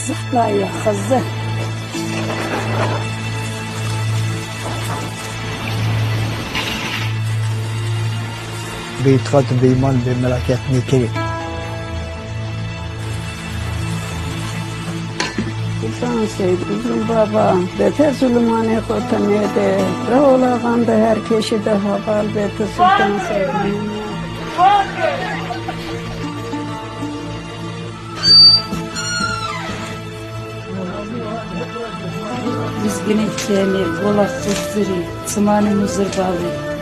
Zahla ya kızı. باعتقاد بإيمان بملائكة الكريم. Sen sevdiğim baba, beter zulümane kotanede, raola ganda herkesi de haval beti sultan sevdiğim. Biz güneşlerini, kolaksız zırı, sımanı muzır balı.